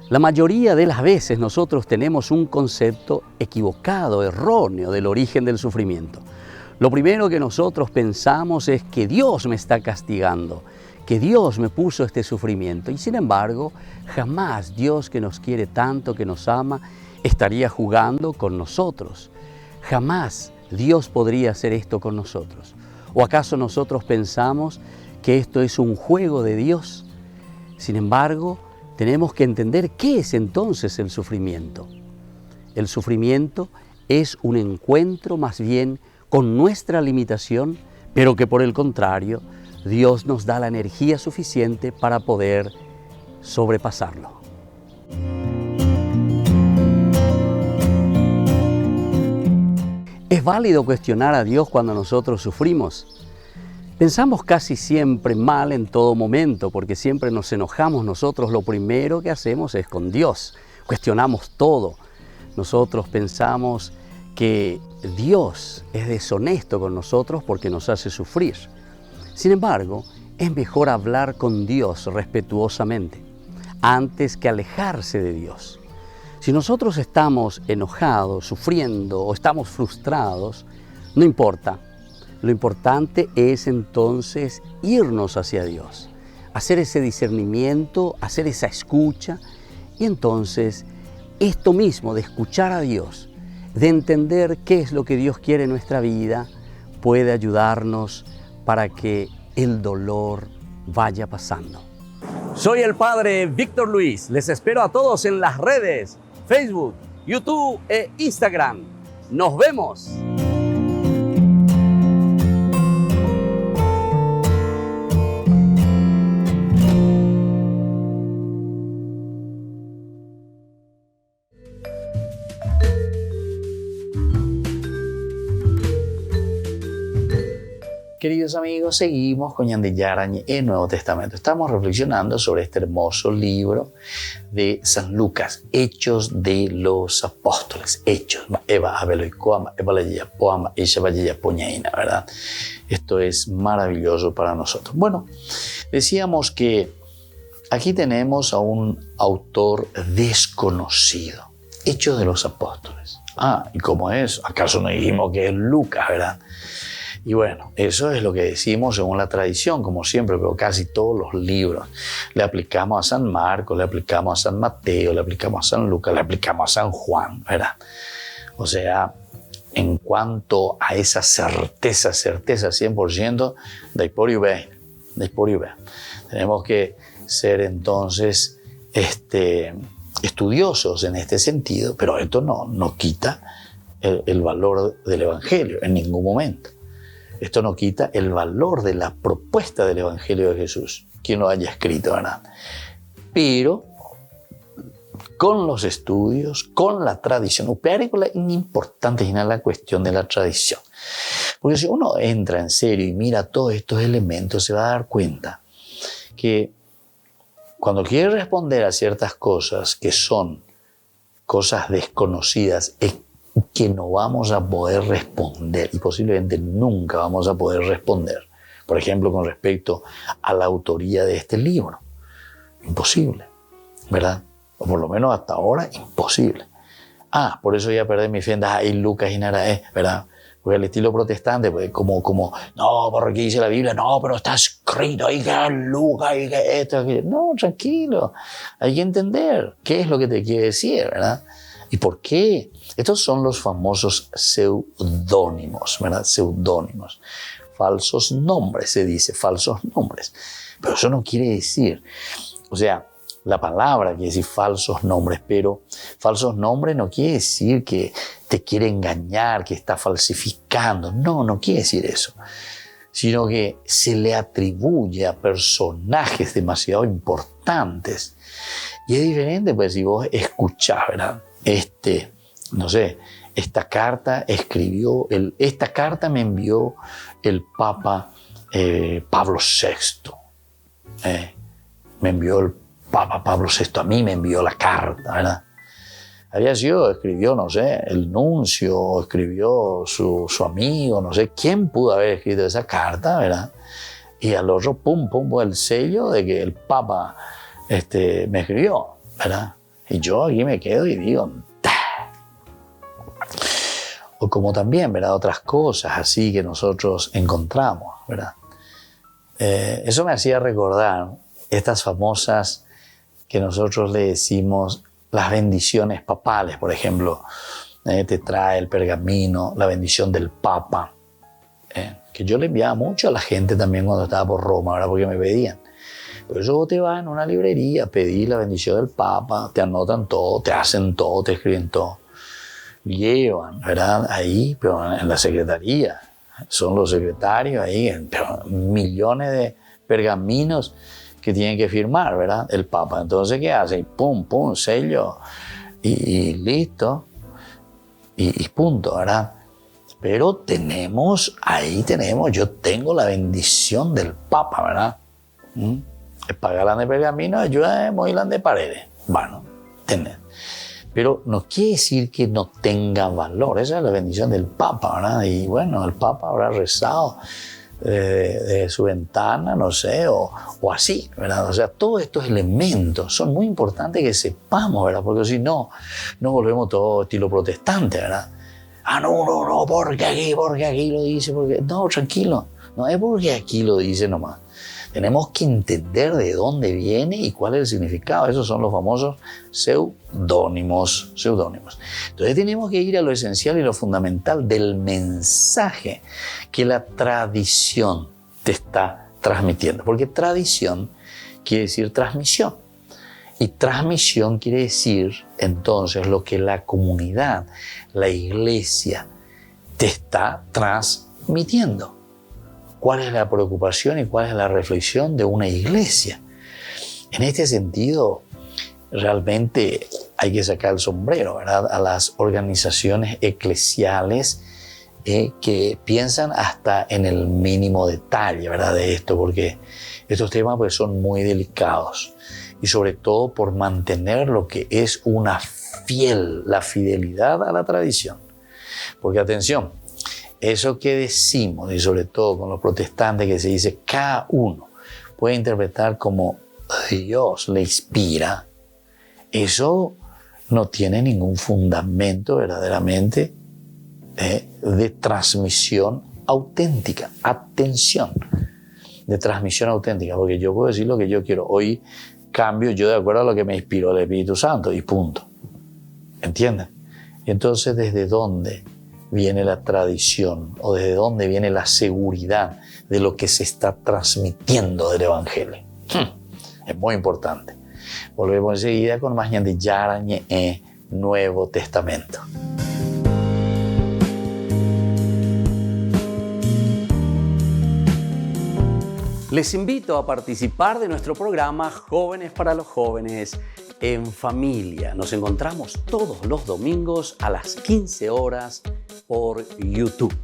La mayoría de las veces nosotros tenemos un concepto equivocado, erróneo del origen del sufrimiento. Lo primero que nosotros pensamos es que Dios me está castigando, que Dios me puso este sufrimiento. Y sin embargo, jamás Dios, que nos quiere tanto, que nos ama, estaría jugando con nosotros. Jamás Dios podría hacer esto con nosotros. ¿O acaso nosotros pensamos que esto es un juego de Dios? Sin embargo, tenemos que entender qué es entonces el sufrimiento. El sufrimiento es un encuentro más bien con nuestra limitación, pero que por el contrario, Dios nos da la energía suficiente para poder sobrepasarlo. ¿Es válido cuestionar a Dios cuando nosotros sufrimos? Pensamos casi siempre mal en todo momento, porque siempre nos enojamos nosotros. Lo primero que hacemos es con Dios. Cuestionamos todo. Nosotros pensamos que Dios es deshonesto con nosotros porque nos hace sufrir. Sin embargo, es mejor hablar con Dios respetuosamente antes que alejarse de Dios. Si nosotros estamos enojados, sufriendo o estamos frustrados, no importa. Lo importante es entonces irnos hacia Dios, hacer ese discernimiento, hacer esa escucha y entonces esto mismo de escuchar a Dios, de entender qué es lo que Dios quiere en nuestra vida, puede ayudarnos para que el dolor vaya pasando. Soy el Padre Víctor Luis. Les espero a todos en las redes, Facebook, YouTube e Instagram. ¡Nos vemos! Queridos amigos, seguimos con Ñandi Yarañe en Nuevo Testamento. Estamos reflexionando sobre este hermoso libro de San Lucas, Hechos de los Apóstoles. Hechos, ¿verdad? Esto es maravilloso para nosotros. Bueno, decíamos que aquí tenemos a un autor desconocido. Hechos de los Apóstoles. ¿Y cómo es? ¿Acaso no dijimos que es Lucas, verdad? Y bueno, eso es lo que decimos según la tradición, como siempre, pero casi todos los libros. Le aplicamos a San Marcos, le aplicamos a San Mateo, le aplicamos a San Lucas, le aplicamos a San Juan, ¿verdad? O sea, en cuanto a esa certeza 100%, de por y ve. Tenemos que ser entonces estudiosos en este sentido, pero esto no quita el valor del Evangelio en ningún momento. Esto no quita el valor de la propuesta del Evangelio de Jesús, quien lo haya escrito, ¿verdad? Pero con los estudios, con la tradición, es importante la cuestión de la tradición. Porque si uno entra en serio y mira todos estos elementos, se va a dar cuenta que cuando quiere responder a ciertas cosas que son cosas desconocidas, que no vamos a poder responder y posiblemente nunca vamos a poder responder. Por ejemplo, con respecto a la autoría de este libro. Imposible, ¿verdad? O por lo menos hasta ahora, imposible. Por eso ya perdí mi fe en Lucas y Naraé, ¿verdad? Porque el estilo protestante, pues como, no, porque dice la Biblia, no, pero está escrito ahí que Lucas y que esto, aquello. No, tranquilo, hay que entender qué es lo que te quiere decir, ¿verdad? ¿Y por qué? Estos son los famosos seudónimos, ¿verdad? Seudónimos. Falsos nombres, se dice, falsos nombres. Pero eso no quiere decir, o sea, la palabra quiere decir falsos nombres, pero falsos nombres no quiere decir que te quiere engañar, que está falsificando. No quiere decir eso. Sino que se le atribuye a personajes demasiado importantes. Y es diferente, pues, si vos escuchás, ¿verdad? No sé, esta carta me envió el Papa Pablo VI. Me envió el Papa Pablo VI, a mí me envió la carta, ¿verdad? Escribió, no sé, el nuncio, escribió su amigo, no sé quién pudo haber escrito esa carta, ¿verdad? Y al otro, pum, el sello de que el Papa me escribió, ¿verdad? Y yo aquí me quedo y digo, o como también, ¿verdad? Otras cosas así que nosotros encontramos, ¿verdad? Eso me hacía recordar estas famosas que nosotros le decimos las bendiciones papales, por ejemplo, te trae el pergamino, la bendición del Papa, que yo le enviaba mucho a la gente también cuando estaba por Roma, ¿verdad? Porque me pedían. Pero eso te vas en una librería, pedí la bendición del Papa, te anotan todo, te hacen todo, te escriben todo. Llevan, ¿verdad? Ahí, pero en la secretaría. Son los secretarios ahí, pero millones de pergaminos que tienen que firmar, ¿verdad? El Papa. Entonces, ¿qué hace? Pum, sello y listo. Y punto, ¿verdad? Pero yo tengo la bendición del Papa, ¿verdad? Pagarán de pergamino, ayuda a moverán de paredes. Bueno, tener. Pero no quiere decir que no tenga valor. Esa es la bendición del Papa, ¿verdad? Y bueno, el Papa habrá rezado de su ventana, no sé, o así, ¿verdad? O sea, todos estos elementos son muy importantes que sepamos, ¿verdad? Porque si no, nos volvemos todo estilo protestante, ¿verdad? No, porque aquí lo dice, porque... No, tranquilo, no es porque aquí lo dice nomás. Tenemos que entender de dónde viene y cuál es el significado. Esos son los famosos seudónimos. Entonces tenemos que ir a lo esencial y lo fundamental del mensaje que la tradición te está transmitiendo. Porque tradición quiere decir transmisión. Y transmisión quiere decir entonces lo que la comunidad, la iglesia, te está transmitiendo. ¿Cuál es la preocupación y cuál es la reflexión de una iglesia? En este sentido, realmente hay que sacar el sombrero, ¿verdad? A las organizaciones eclesiales que piensan hasta en el mínimo detalle, ¿verdad? De esto, porque estos temas pues, son muy delicados y sobre todo por mantener lo que es la fidelidad a la tradición. Porque atención, eso que decimos, y sobre todo con los protestantes que se dice cada uno puede interpretar como Dios le inspira, eso no tiene ningún fundamento verdaderamente de transmisión auténtica. Atención, de transmisión auténtica, porque yo puedo decir lo que yo quiero. Hoy cambio yo de acuerdo a lo que me inspiró el Espíritu Santo y punto. ¿Entienden? Y entonces, ¿desde dónde viene la tradición o desde dónde viene la seguridad de lo que se está transmitiendo del Evangelio? Es muy importante. Volvemos enseguida con más Ñande Yarañe Nuevo Testamento. Les invito a participar de nuestro programa Jóvenes para los Jóvenes en Familia. Nos encontramos todos los domingos a las 15 horas por YouTube.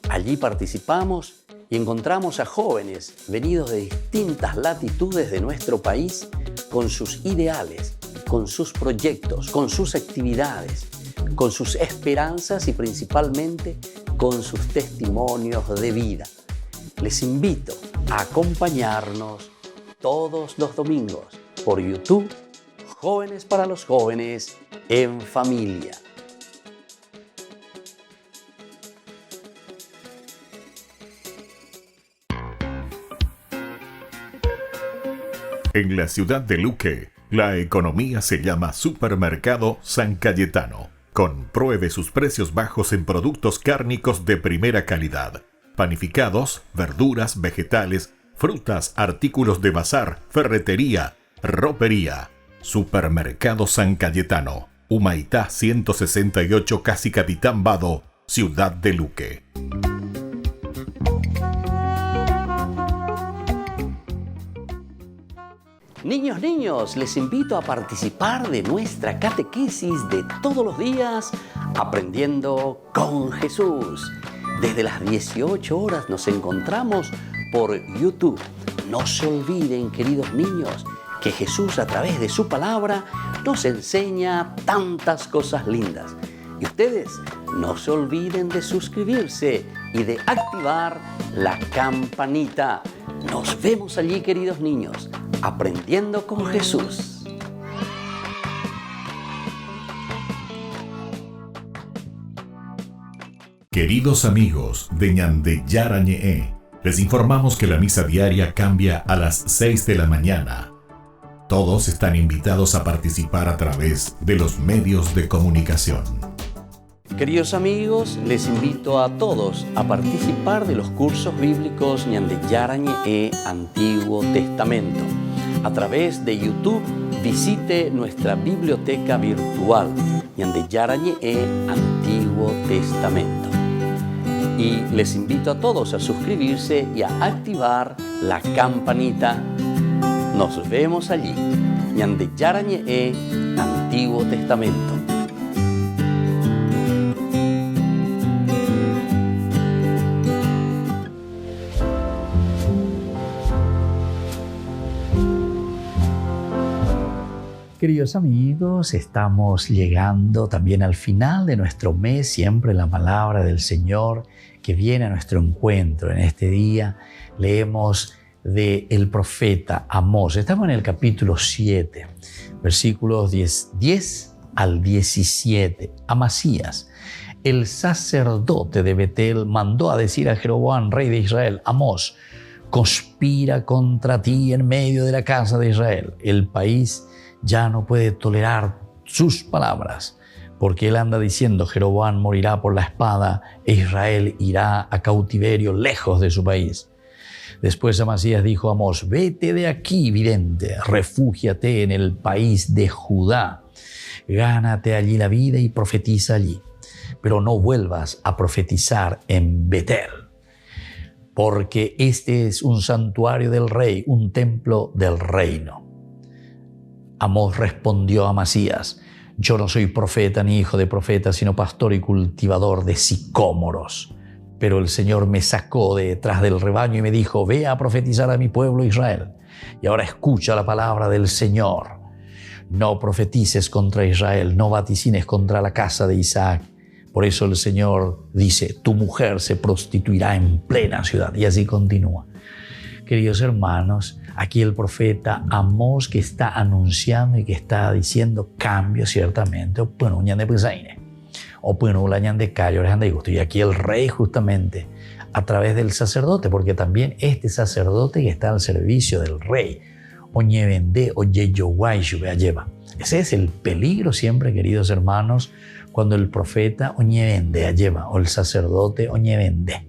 Allí participamos y encontramos a jóvenes venidos de distintas latitudes de nuestro país con sus ideales, con sus proyectos, con sus actividades, con sus esperanzas y principalmente con sus testimonios de vida. Les invito a acompañarnos todos los domingos por YouTube, Jóvenes para los Jóvenes en Familia. En la ciudad de Luque, la economía se llama Supermercado San Cayetano. Compruebe sus precios bajos en productos cárnicos de primera calidad. Panificados, verduras, vegetales, frutas, artículos de bazar, ferretería, ropería. Supermercado San Cayetano, Humaitá 168, Casi Capitán Vado, Ciudad de Luque. Niños, les invito a participar de nuestra catequesis de todos los días, Aprendiendo con Jesús. Desde las 18 horas nos encontramos por YouTube. No se olviden, queridos niños, que Jesús a través de su palabra nos enseña tantas cosas lindas. Y ustedes no se olviden de suscribirse y de activar la campanita. Nos vemos allí, queridos niños, Aprendiendo con Jesús. Queridos amigos de Ñande Yarañe, les informamos que la misa diaria cambia a las 6 de la mañana. Todos están invitados a participar a través de los medios de comunicación. Queridos amigos, les invito a todos a participar de los cursos bíblicos Ñande Yarañe Antiguo Testamento. A través de YouTube, visite nuestra biblioteca virtual Ñande Yarañe Antiguo Testamento. Y les invito a todos a suscribirse y a activar la campanita. Nos vemos allí, Ñande Yarañe Antiguo Testamento. Queridos amigos, estamos llegando también al final de nuestro mes, siempre la palabra del Señor que viene a nuestro encuentro. En este día leemos del profeta Amós. Estamos en el capítulo 7, versículos 10 al 17. Amasías, el sacerdote de Betel, mandó a decir a Jeroboam, rey de Israel: Amós conspira contra ti en medio de la casa de Israel. El país ya no puede tolerar sus palabras, porque él anda diciendo: Jeroboam morirá por la espada e Israel irá a cautiverio lejos de su país. Después Amasías dijo a Amós: vete de aquí, vidente, refúgiate en el país de Judá, gánate allí la vida y profetiza allí, pero no vuelvas a profetizar en Betel, porque este es un santuario del rey, un templo del reino. Amós respondió a Amasías: Yo no soy profeta ni hijo de profeta, sino pastor y cultivador de sicómoros. Pero el Señor me sacó de detrás del rebaño y me dijo, ve a profetizar a mi pueblo Israel. Y ahora escucha la palabra del Señor. No profetices contra Israel, no vaticines contra la casa de Isaac. Por eso el Señor dice, tu mujer se prostituirá en plena ciudad. Y así continúa. Queridos hermanos, aquí el profeta Amós, que está anunciando y que está diciendo cambio ciertamente. Y aquí el rey justamente a través del sacerdote, porque también este sacerdote que está al servicio del rey, ese es el peligro siempre, queridos hermanos, cuando el profeta lleva o el sacerdote vende.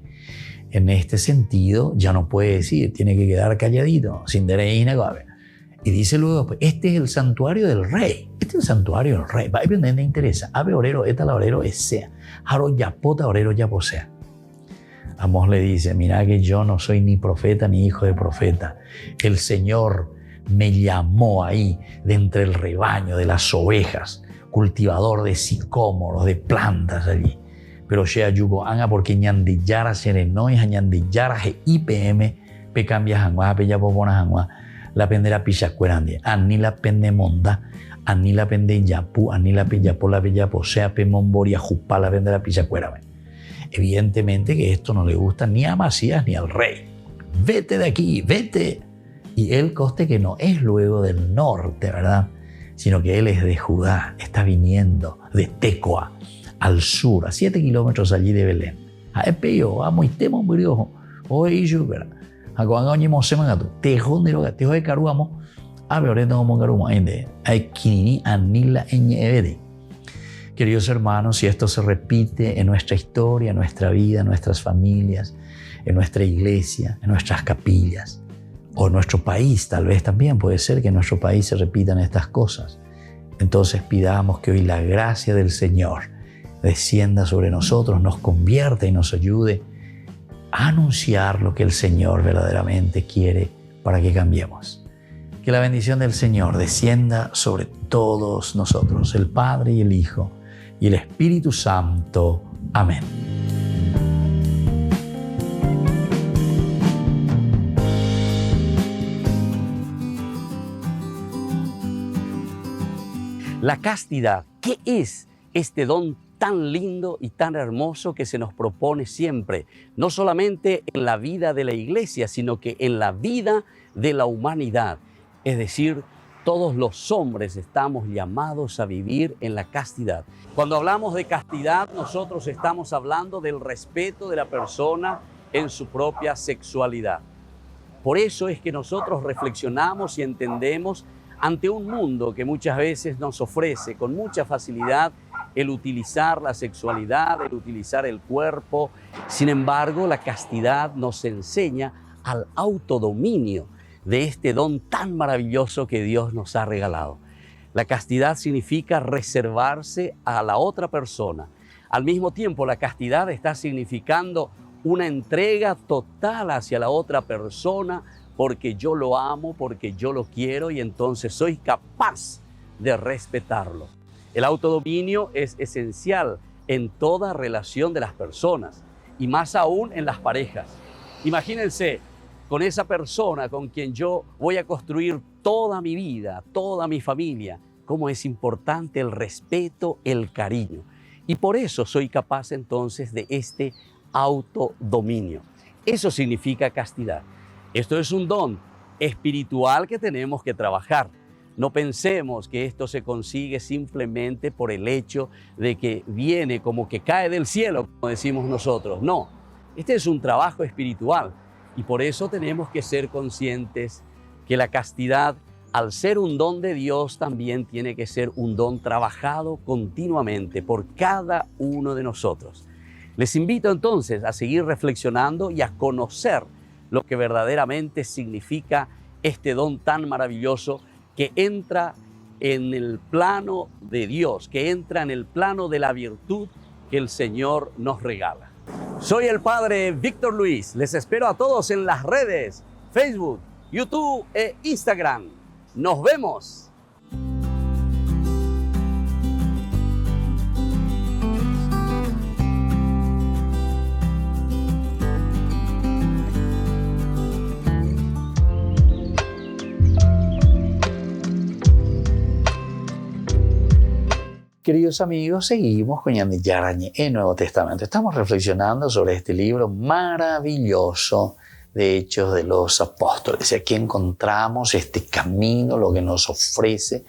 En este sentido ya no puede decir, tiene que quedar calladito, sin derecho. Y dice luego, pues, este es el santuario del rey. Este es el santuario del rey. Va a aprender, interesa. Ave orero, eta la orero es sea. Jaro yapota orero yaposea. Amós le dice, mira que yo no soy ni profeta ni hijo de profeta. El Señor me llamó ahí de entre el rebaño de las ovejas, cultivador de sicómoros, de plantas allí. Pero sea yugo anga porque ñandillara serenoy, ñandillara ge IPM, pe cambia jangua, pe ya popona jangua. La pendera pichacuerande, ani la pende monda, ani la pende yapu, ani la pillapo, la pillapo, sea pe momboria jupa, la pendera pichacuerame. Evidentemente que esto no le gusta ni a Macías ni al rey. Vete de aquí, vete. Y él conste que no es luego del norte, ¿verdad? Sino que él es de Judá, está viniendo de Tecoa al sur, a 7 kilómetros allí de Belén. A Epeyo, a Moitemo, Muriojo, o Iyubera. A Guangañi Mosemangatu, Tejo de Caruamo, a Beoreto Mongarumo, Ende, a Kinini, Anila, Eñevede. Queridos hermanos, si esto se repite en nuestra historia, en nuestra vida, en nuestras familias, en nuestra iglesia, en nuestras capillas, o en nuestro país, tal vez también puede ser que en nuestro país se repitan estas cosas. Entonces pidamos que hoy la gracia del Señor descienda sobre nosotros, nos convierta y nos ayude a anunciar lo que el Señor verdaderamente quiere para que cambiemos. Que la bendición del Señor descienda sobre todos nosotros, el Padre y el Hijo y el Espíritu Santo. Amén. La castidad, ¿qué es este don tan lindo y tan hermoso que se nos propone siempre? No solamente en la vida de la iglesia, sino que en la vida de la humanidad. Es decir, todos los hombres estamos llamados a vivir en la castidad. Cuando hablamos de castidad, nosotros estamos hablando del respeto de la persona en su propia sexualidad. Por eso es que nosotros reflexionamos y entendemos ante un mundo que muchas veces nos ofrece con mucha facilidad el utilizar la sexualidad, el utilizar el cuerpo. Sin embargo, la castidad nos enseña al autodominio de este don tan maravilloso que Dios nos ha regalado. La castidad significa reservarse a la otra persona. Al mismo tiempo, la castidad está significando una entrega total hacia la otra persona, porque yo lo amo, porque yo lo quiero y entonces soy capaz de respetarlo. El autodominio es esencial en toda relación de las personas y más aún en las parejas. Imagínense con esa persona con quien yo voy a construir toda mi vida, toda mi familia, cómo es importante el respeto, el cariño. Y por eso soy capaz entonces de este autodominio. Eso significa castidad. Esto es un don espiritual que tenemos que trabajar. No pensemos que esto se consigue simplemente por el hecho de que viene como que cae del cielo, como decimos nosotros. No, este es un trabajo espiritual y por eso tenemos que ser conscientes que la castidad, al ser un don de Dios, también tiene que ser un don trabajado continuamente por cada uno de nosotros. Les invito entonces a seguir reflexionando y a conocer lo que verdaderamente significa este don tan maravilloso que entra en el plano de Dios, que entra en el plano de la virtud que el Señor nos regala. Soy el Padre Víctor Luis. Les espero a todos en las redes, Facebook, YouTube e Instagram. ¡Nos vemos! Queridos amigos, seguimos con Ñandi Yarañe en Nuevo Testamento. Estamos reflexionando sobre este libro maravilloso de Hechos de los Apóstoles. Y aquí encontramos este camino, lo que nos ofrece,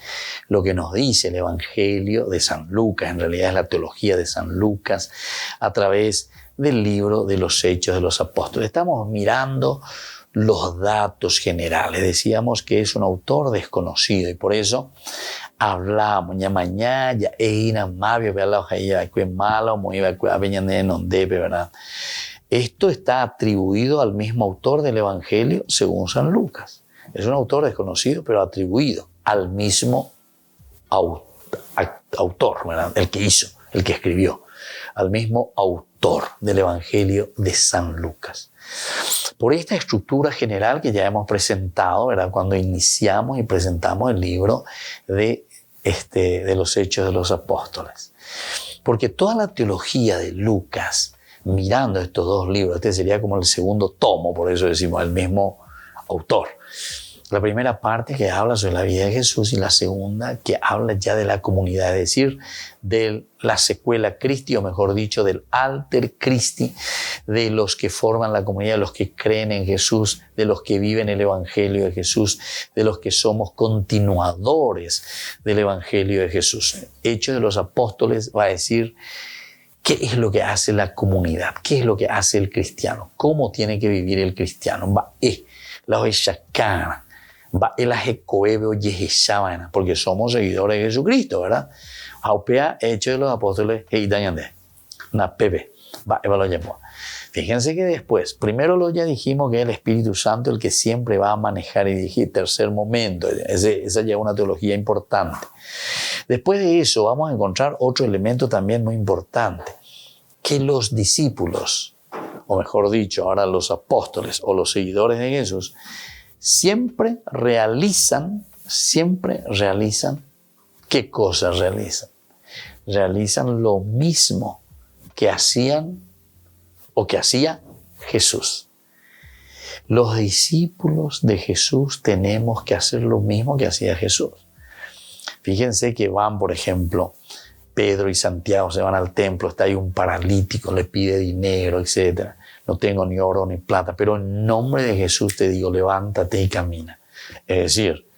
lo que nos dice el Evangelio de San Lucas. En realidad es la teología de San Lucas a través del libro de los Hechos de los Apóstoles. Estamos mirando los datos generales. Decíamos que es un autor desconocido y por eso hablamos ya mañana ya mavio malo muy ¿verdad? Esto está atribuido al mismo autor del Evangelio según San Lucas. Es un autor desconocido pero atribuido al mismo autor, ¿verdad? El que hizo, el que escribió, al mismo autor del Evangelio de San Lucas. Por esta estructura general que ya hemos presentado, ¿verdad? Cuando iniciamos y presentamos el libro de los Hechos de los Apóstoles. Porque toda la teología de Lucas, mirando estos dos libros, este sería como el segundo tomo, por eso decimos el mismo autor. La primera parte que habla sobre la vida de Jesús y la segunda que habla ya de la comunidad, es decir, de la secuela Christi, o mejor dicho, del alter Christi, de los que forman la comunidad, de los que creen en Jesús, de los que viven el Evangelio de Jesús, de los que somos continuadores del Evangelio de Jesús. Hechos de los Apóstoles va a decir qué es lo que hace la comunidad, qué es lo que hace el cristiano, cómo tiene que vivir el cristiano. Porque somos seguidores de Jesucristo, ¿verdad? Hechos de los Apóstoles, fíjense que después, primero ya dijimos que es el Espíritu Santo el que siempre va a manejar y dirigir. Tercer momento, esa ya es una teología importante. Después de eso vamos a encontrar otro elemento también muy importante, que los discípulos, o mejor dicho, ahora los apóstoles o los seguidores de Jesús, siempre realizan, ¿qué cosas realizan? Realizan lo mismo que hacían o que hacía Jesús. Los discípulos de Jesús tenemos que hacer lo mismo que hacía Jesús. Fíjense que van, por ejemplo, Pedro y Santiago se van al templo, está ahí un paralítico, le pide dinero, etc. No tengo ni oro ni plata, pero en nombre de Jesús te digo, levántate y camina. Es decir,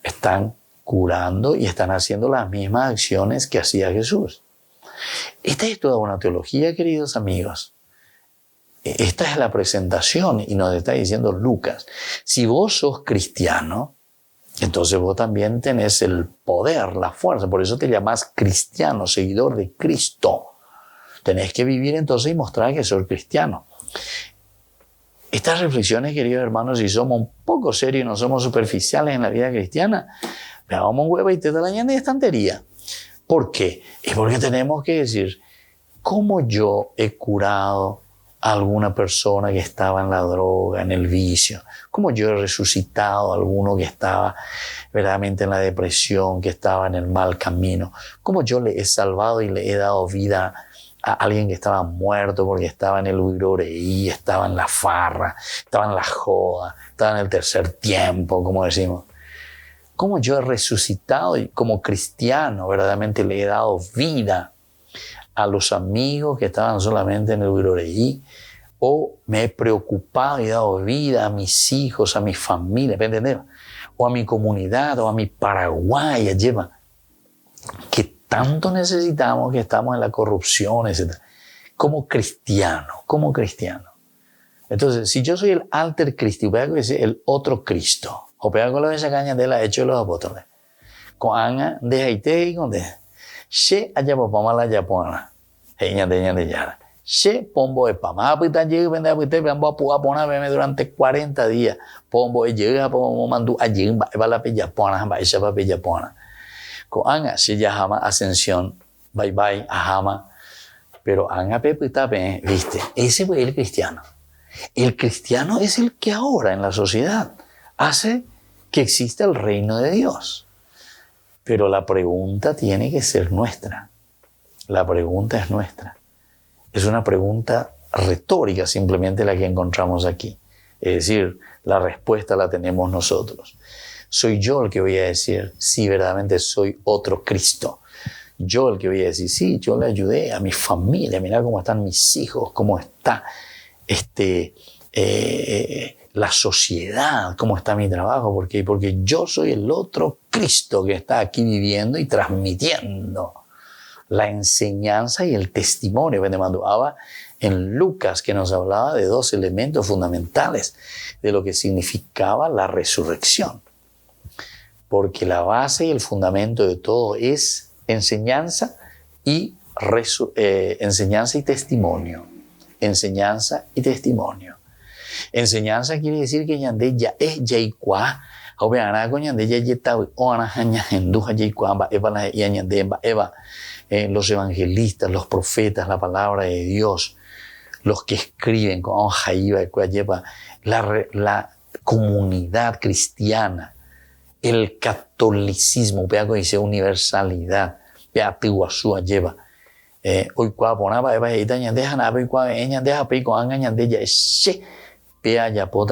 están curando y están haciendo las mismas acciones que hacía Jesús. Esta es toda una teología, queridos amigos. Esta es la presentación y nos está diciendo Lucas. Si vos sos cristiano, entonces vos también tenés el poder, la fuerza. Por eso te llamás cristiano, seguidor de Cristo. Tenés que vivir entonces y mostrar que sos cristiano. Estas reflexiones, queridos hermanos, si somos un poco serios y no somos superficiales en la vida cristiana, veamos un huevo y te da la ñanda de estantería. ¿Por qué? Es porque tenemos que decir, ¿cómo yo he curado a alguna persona que estaba en la droga, en el vicio? ¿Cómo yo he resucitado a alguno que estaba verdaderamente en la depresión, que estaba en el mal camino? ¿Cómo yo le he salvado y le he dado vida a alguien que estaba muerto porque estaba en el huiroreí, estaba en la farra, estaba en la joda, estaba en el tercer tiempo, como decimos? ¿Cómo yo he resucitado y como cristiano verdaderamente le he dado vida a los amigos que estaban solamente en el huiroreí? ¿O me he preocupado y dado vida a mis hijos, a mi familia, ¿entendés? O a mi comunidad, o a mi Paraguay, lleva que tanto necesitamos, que estamos en la corrupción, etc. Como cristiano. Entonces, si yo soy el alter Cristo, voy a decir el otro Cristo, o pega con la de esa caña de la hecho de los apóstoles, con Ana de Haití y con de she allá papá la yapona, ella de yara. She pombo de pama, apita llega vende apita vamos a poner bebé durante 40 días. Pombo llega pombo mandu allí va la pilla pona, va esa va pilla pona. Con anga si ya jama ascensión, bye bye a jama. Pero anga pepita be, viste, ese fue el cristiano. El cristiano es el que ahora en la sociedad hace que exista el reino de Dios. Pero la pregunta tiene que ser nuestra. La pregunta es nuestra. Es una pregunta retórica simplemente la que encontramos aquí. Es decir, la respuesta la tenemos nosotros. Soy yo el que voy a decir si verdaderamente soy otro Cristo. yo el que voy a decir, sí, yo le ayudé a mi familia, mira cómo están mis hijos, cómo está la sociedad, cómo está mi trabajo, porque yo soy el otro Cristo que está aquí viviendo y transmitiendo la enseñanza y el testimonio que te mandaba en Lucas, que nos hablaba de 2 elementos fundamentales de lo que significaba la resurrección. Porque la base y el fundamento de todo es enseñanza y testimonio. Enseñanza y testimonio. Enseñanza quiere decir que ñande ya es yaikwa. Los evangelistas, los profetas, la palabra de Dios, los que escriben con la comunidad cristiana, el catolicismo, dice universalidad, lleva. Hoy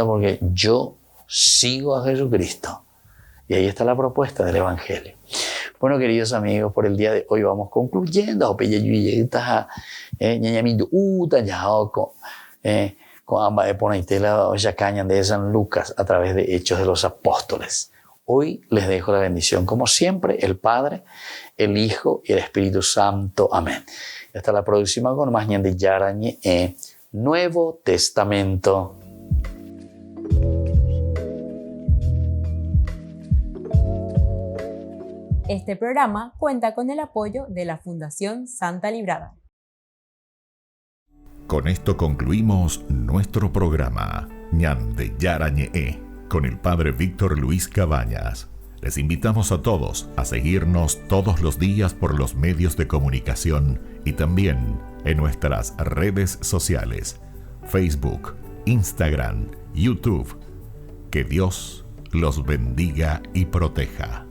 porque yo sigo a Jesucristo. Y ahí está la propuesta del Evangelio. Bueno, queridos amigos, por el día de hoy vamos concluyendo. Con ambas de caña de San Lucas a través de Hechos de los Apóstoles. Hoy les dejo la bendición, como siempre, el Padre, el Hijo y el Espíritu Santo. Amén. Hasta la próxima con más ñande yarañe Nuevo Testamento. Este programa cuenta con el apoyo de la Fundación Santa Librada. Con esto concluimos nuestro programa Ñande Yarañe con el Padre Víctor Luis Cabañas. Les invitamos a todos a seguirnos todos los días por los medios de comunicación y también en nuestras redes sociales, Facebook, Instagram, YouTube. Que Dios los bendiga y proteja.